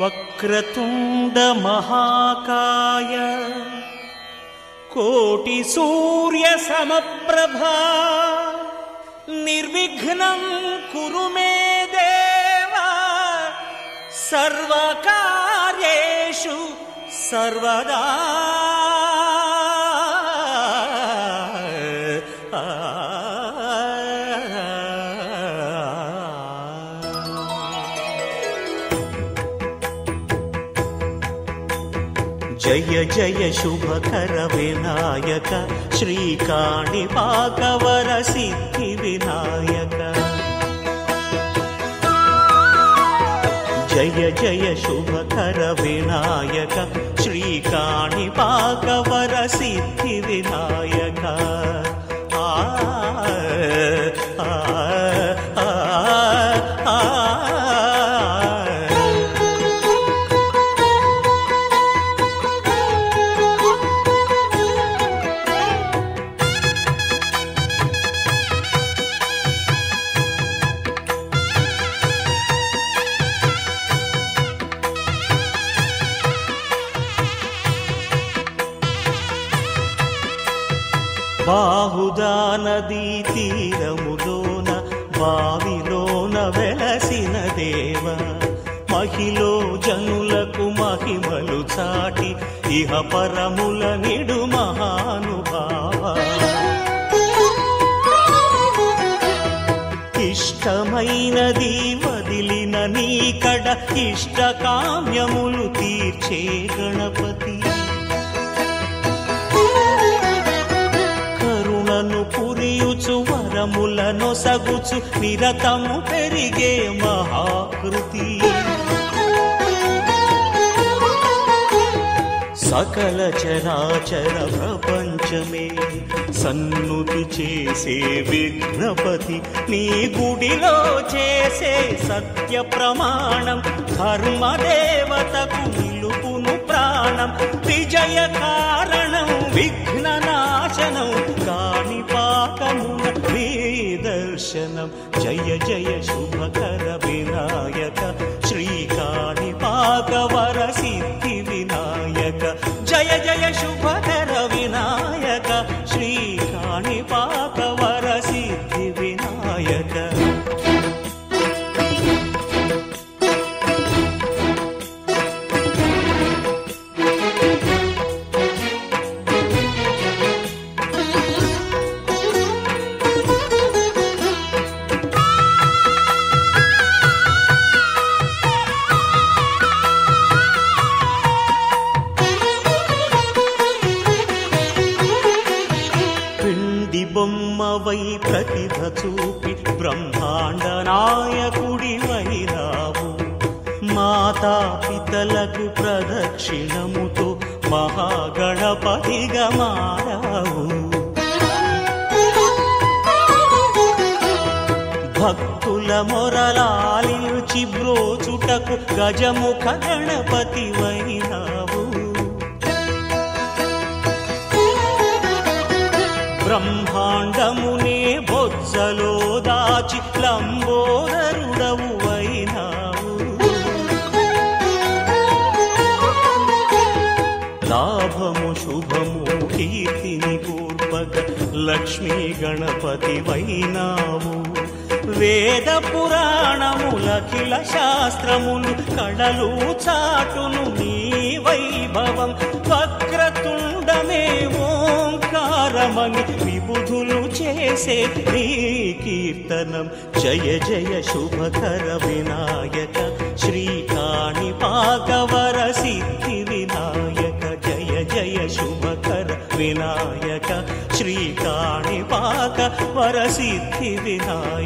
వక్రతుండ మహాకాయ కోటి సూర్య సమప్రభా నిర్విఘ్నం కురు మే దేవా సర్వకార్యేషు సర్వదా. జయ జయ శుభకర వినాయక శ్రీకాణిపాకవర సిద్ధి వినాయక. జయ జయ శుభకర వినాయక శ్రీకాణిపాకవర సిద్ధి వినాయక. బాహుదా నదీ తీరములోన బావిలోన వెలసిన దేవ మహిలో జనులకు మహిమలు చాటి ఇహ పరముల నిడు మహానుభావ. ఇష్టమైనది వదిలిన నీకడ ఇష్ట కామ్యములు తీర్చే గణపతి. పురియుచు వరములను సగుచు నిరతము పెరిగే మహాకృతి. సకల చరాచర ప్రపంచమే సన్నుతి చేసే విఘ్నపతి నీ గుడిలో చేసే సత్య ప్రమాణం ధర్మదేవతకు నిలుపును ప్రాణం. విజయ కారణం విఘ్న నాశనం కాణిపాకమున నీ దర్శనం. జయ జయ శుభకర వినాయక శ్రీకాణిపాకవర సిద్ధి వినాయక. జయ జయ శుభకర వినాయక శ్రీకాణిపాకవర సిద్ధి వినాయక. బొమ్మవై ప్రతిభ చూపి బ్రహ్మాండ నాయకుడి వైరావు. మాతా పితలకు ప్రదక్షిణముతో మహాగణపతిగా మారావు. భక్తుల మొరలాలించి బ్రోచుటకు గజముఖ గణపతి వైనావు. బ్రహ్మాండమునే బొజ్జలో దాచి లంబోదరుడవు అయినావు. లాభము శుభము కీర్తిని కూర్పగ లక్ష్మీ గణపతి వైనావు. వేద పురాణములఖిల శాస్త్రములు కళలు చాటును నీ వైభవం. వక్రతుండమే ఓంకారమని విబుధులు చేసే నీ కీర్తనం. జయ జయ శుభకర వినాయక శ్రీకాణిపాకవర సిద్ధి వినాయక. జయ జయ శుభకర వినాయక శ్రీకాణిపాకవర సిద్ధి వినాయక.